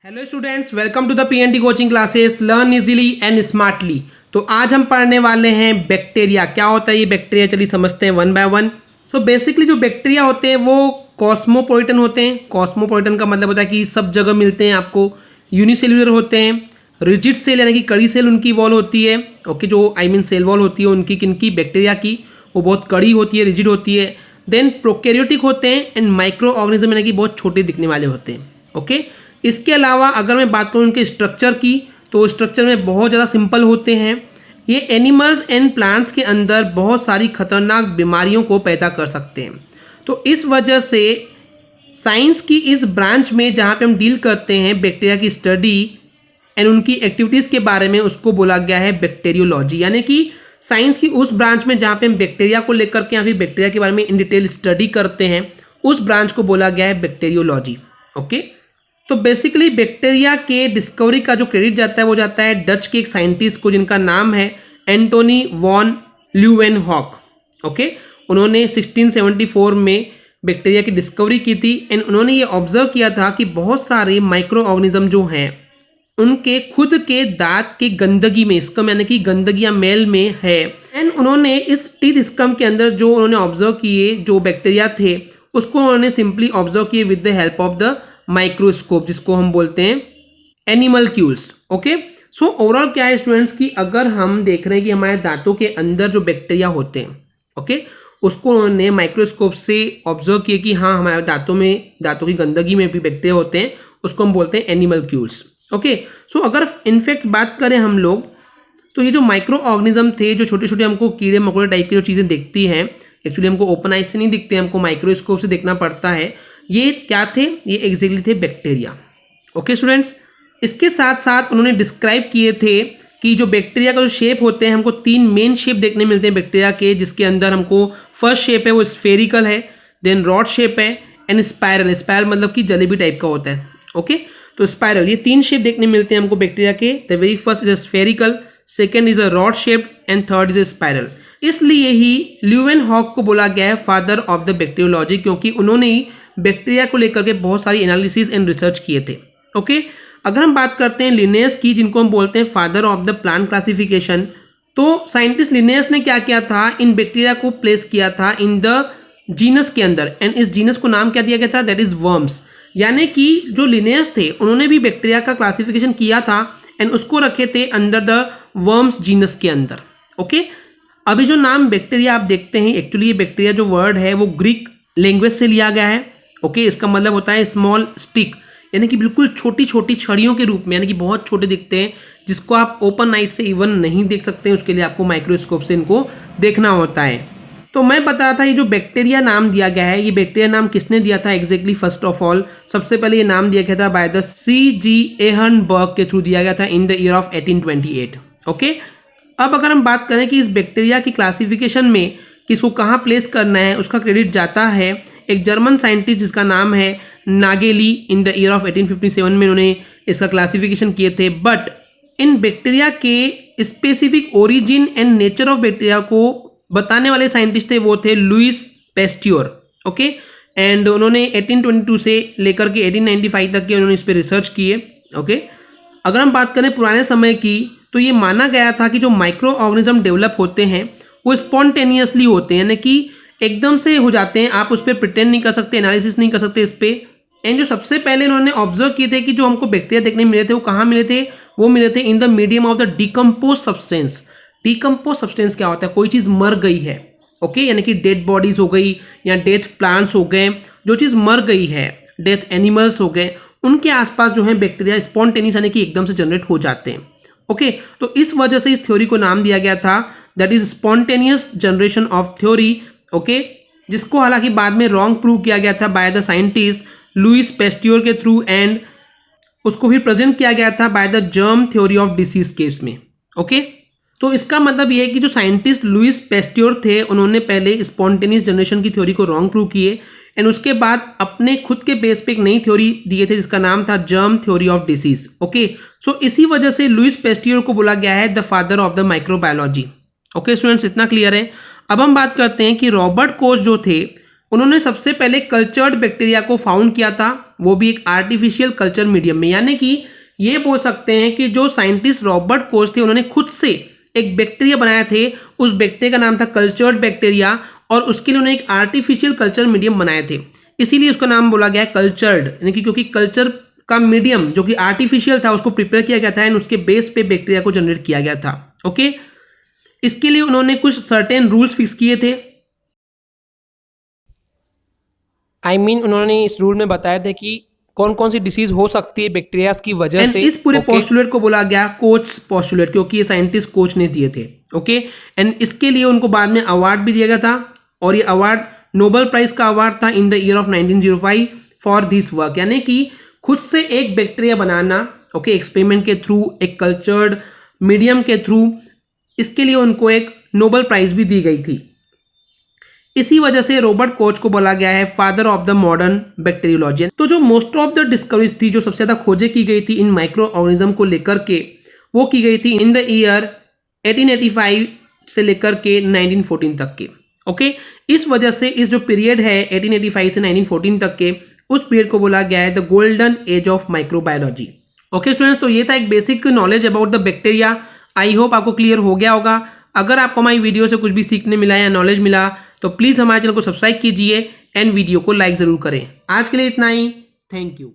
Hello students, welcome to the PNT coaching classes learn easily and smartly. तो आज हम पढ़ने वाले हैं बैक्टीरिया। क्या होता है ये बैक्टीरिया, चलिए समझते हैं one by one. So basically जो बैक्टीरिया होते हैं वो कॉस्मोपोलिटन होते हैं। कॉस्मोपोलिटन का मतलब होता है कि सब जगह मिलते हैं आपको। यूनिसेल्युलर होते हैं। रिजिड सेल यानी कि कड़ी सेल उनकी वॉल होती है। ओके, जो सेल वॉल होती है उनकी किनकी, बैक्टीरिया की, वो बहुत कड़ी होती है, रिजिड होती है। देन प्रोकैरियोटिक होते हैं एंड माइक्रो ऑर्गेनिज्म यानी कि बहुत छोटे दिखने वाले होते हैं। ओके, इसके अलावा अगर मैं बात करूँ उनके स्ट्रक्चर की, तो स्ट्रक्चर में बहुत ज़्यादा सिंपल होते हैं। ये एनिमल्स एंड प्लांट्स के अंदर बहुत सारी खतरनाक बीमारियों को पैदा कर सकते हैं। तो इस वजह से साइंस की इस ब्रांच में जहाँ पे हम डील करते हैं बैक्टीरिया की स्टडी एंड उनकी एक्टिविटीज़ के बारे में, उसको बोला गया है बैक्टीरियोलॉजी। यानी कि साइंस की उस ब्रांच में जहाँ पे हम बैक्टीरिया को लेकर के या फिर बैक्टीरिया के बारे में इन डिटेल स्टडी करते हैं, उस ब्रांच को बोला गया है बैक्टीरियोलॉजी। ओके, तो बेसिकली बैक्टीरिया के डिस्कवरी का जो क्रेडिट जाता है वो जाता है डच के एक साइंटिस्ट को, जिनका नाम है एंटोनी वॉन ल्यूवेनहॉक। ओके, उन्होंने 1674 में बैक्टीरिया की डिस्कवरी की थी एंड उन्होंने ये ऑब्जर्व किया था कि बहुत सारे माइक्रो ऑर्गेनिज्म जो हैं उनके खुद के दांत के गंदगी में, स्कम यानी कि गंदगी या मेल में है। एंड उन्होंने इस टीथ स्कम के अंदर जो उन्होंने ऑब्जर्व किए जो बैक्टीरिया थे, उसको उन्होंने सिंपली ऑब्जर्व किए with the help of the microscope, जिसको हम बोलते हैं एनिमलक्यूल्स। ओके, सो ओवरऑल क्या है स्टूडेंट्स की, अगर हम देख रहे हैं कि हमारे दांतों के अंदर जो बैक्टीरिया होते हैं, ओके, उसको उन्होंने माइक्रोस्कोप से ऑब्जर्व किया कि हाँ हमारे दांतों की गंदगी में भी बैक्टीरिया होते हैं, उसको हम बोलते हैं एनिमलक्यूल्स। ओके, सो अगर इनफैक्ट बात करें हम लोग, तो ये जो माइक्रो ऑर्गेनिज्म थे, जो छोटे छोटे हमको कीड़े मकोड़े टाइप की जो चीज़ें दिखती हैं, एक्चुअली हमको ओपन आइज से नहीं दिखते, हमको माइक्रोस्कोप से देखना पड़ता है। ये क्या थे? ये एग्जैक्टली थे बैक्टीरिया। ओके स्टूडेंट्स, इसके साथ साथ उन्होंने डिस्क्राइब किए थे कि जो बैक्टीरिया का जो शेप होते हैं, हमको तीन मेन शेप देखने मिलते हैं बैक्टीरिया के, जिसके अंदर हमको फर्स्ट शेप है वो स्फेरिकल है, देन रॉड शेप है एंड स्पायरल। स्पायरल मतलब कि जलेबी टाइप का होता है। ओके, तो स्पायरल, ये तीन शेप देखने मिलते हैं हमको बैक्टीरिया के। The very first is a spherical, second is a rod shape and third is a spiral. इसलिए ही ल्यूवेनहॉक को बोला गया है फादर ऑफ द बैक्टीरियोलॉजी, क्योंकि उन्होंने ही बैक्टीरिया को लेकर के बहुत सारी एनालिसिस एंड रिसर्च किए थे। ओके, अगर हम बात करते हैं लिनेयस की, जिनको हम बोलते हैं father of the plant classification, तो साइंटिस्ट लिनेयस ने क्या किया था, इन बैक्टीरिया को प्लेस किया था इन द जीनस के अंदर एंड इस जीनस को नाम क्या दिया गया था, दैट इज वर्म्स। यानी कि जो लिनेयस थे उन्होंने भी बैक्टीरिया का क्लासिफिकेशन किया था एंड उसको रखे थे अंडर द वर्म्स जीनस के अंदर। ओके, अभी जो नाम बैक्टीरिया आप देखते हैं, एक्चुअली ये बैक्टीरिया जो वर्ड है वो ग्रीक लैंग्वेज से लिया गया है। ओके, इसका मतलब होता है स्मॉल स्टिक, यानी कि बिल्कुल छोटी छोटी छड़ियों के रूप में, यानी कि बहुत छोटे दिखते हैं, जिसको आप ओपन आइज से इवन नहीं देख सकते हैं, उसके लिए आपको माइक्रोस्कोप से इनको देखना होता है। तो मैं बता रहा था ये जो बैक्टीरिया नाम दिया गया है, ये बैक्टीरिया नाम किसने दिया था एग्जैक्टली? फर्स्ट ऑफ ऑल सबसे पहले ये नाम दिया गया था बाय द C.G. एहर्नबर्ग के थ्रू दिया गया था in the year of 1828। Okay, अब अगर हम बात करें कि इस बैक्टीरिया की क्लासिफिकेशन में किसको कहाँ प्लेस करना है, उसका क्रेडिट जाता है एक जर्मन साइंटिस्ट जिसका नाम है नागेली। इन द ईयर ऑफ 1857 में उन्होंने इसका क्लासिफिकेशन किए थे। बट इन बैक्टीरिया के specific origin and nature of bacteria को बताने वाले साइंटिस्ट थे, वो थे लुइस पेस्ट्योर। ओके, एंड उन्होंने 1822 से लेकर के 1895 तक के उन्होंने इस पर रिसर्च किए। ओके, अगर हम बात करें पुराने समय की, तो ये माना गया था कि जो माइक्रो ऑर्गेनिज्म डेवलप होते हैं वो स्पॉन्टेनियसली होते हैं, यानी कि एकदम से हो जाते हैं, आप उस पर प्रिटेंड नहीं कर सकते, एनालिसिस नहीं कर सकते इस पर। एंड जो सबसे पहले इन्होंने ऑब्जर्व किए थे कि जो हमको बैक्टीरिया देखने मिले थे वो कहाँ मिले थे, वो मिले थे in the medium of the decompose substance. Decompose substance क्या होता है? कोई चीज़ मर गई है। ओके, यानी कि डेड बॉडीज हो गई या डेथ प्लांट्स हो गए, जो चीज़ मर गई है, डेथ एनिमल्स हो गए, उनके आसपास जो है बैक्टीरिया स्पॉन्टेनियस यानी कि एकदम से जनरेट हो जाते हैं। ओके, तो इस वजह से इस थ्योरी को नाम दिया गया था, that is spontaneous generation of theory. Okay, जिसको हालांकि बाद में रॉन्ग प्रूव किया गया था बाय द साइंटिस्ट लुइस पेस्ट्योर के थ्रू, एंड उसको भी प्रेजेंट किया गया था by the germ theory of disease case में। ओके, तो इसका मतलब यह है कि जो साइंटिस्ट लुइस पेस्ट्योर थे उन्होंने पहले स्पॉन्टेनियस जनरेशन की थ्योरी को रॉन्ग प्रूव किए एंड उसके बाद अपने खुद के बेस पे एक नई थ्योरी दिए थे जिसका नाम था germ theory of disease. Okay, so इसी वजह से लुइस पेस्ट्योर को बोला गया है the father of the microbiology. Okay students, इतना क्लियर है। अब हम बात करते हैं कि रॉबर्ट कोच जो थे, उन्होंने सबसे पहले कल्चर्ड बैक्टीरिया को फाउंड किया था वो भी एक आर्टिफिशियल कल्चर मीडियम में। यानी कि ये बोल सकते हैं कि जो साइंटिस्ट रॉबर्ट कोच थे उन्होंने खुद से एक बैक्टीरिया बनाए थे, उस बैक्टीरिया का नाम था कल्चर्ड बैक्टीरिया, और उसके लिए उन्होंने एक आर्टिफिशियल कल्चर मीडियम बनाए थे, इसीलिए उसका नाम बोला गया है कल्चर्ड। यानी कि क्योंकि कल्चर का मीडियम जो कि आर्टिफिशियल था उसको प्रिपेयर किया गया था एंड उसके बेस पे बैक्टीरिया को जनरेट किया गया था। ओके, इसके लिए उन्होंने कुछ सर्टेन रूल्स फिक्स किए थे। उन्होंने इस रूल में बताया था कि कौन कौन सी डिसीज हो सकती है बैक्टीरिया की वजह से। इस पूरे पोस्टुलेट को बोला गया कोच पोस्टुलेट, क्योंकि ये साइंटिस्ट कोच ने दिए थे। ओके, एंड इसके लिए उनको बाद में अवार्ड भी दिया गया था, और ये अवार्ड नोबेल प्राइज का अवार्ड था in the year of 1905 for this work. यानी कि खुद से एक बैक्टीरिया बनाना, ओके, एक्सपेरिमेंट के थ्रू, एक कल्चर्ड मीडियम के थ्रू, इसके लिए उनको एक नोबेल प्राइज भी दी गई थी। इसी वजह से रॉबर्ट कोच को बोला गया है father of the modern bacteriology. तो जो मोस्ट ऑफ द डिस्कवरीज थी, जो सबसे ज्यादा खोजें की गई थी इन माइक्रो ऑर्गेनिज्म को लेकर के, वो की गई थी इन द ईयर 1885 से लेकर के 1914 तक के। ओके, इस वजह से इस जो पीरियड है 1885 से 1914 तक के, उस पीरियड को बोला गया है the golden age of microbiology. Okay students, तो ये था एक basic knowledge about the bacteria. I hope आपको क्लियर हो गया होगा। अगर आपको हमारी वीडियो से कुछ भी सीखने मिला या नॉलेज मिला तो प्लीज़ हमारे चैनल को सब्सक्राइब कीजिए एंड वीडियो को लाइक ज़रूर करें। आज के लिए इतना ही, थैंक यू।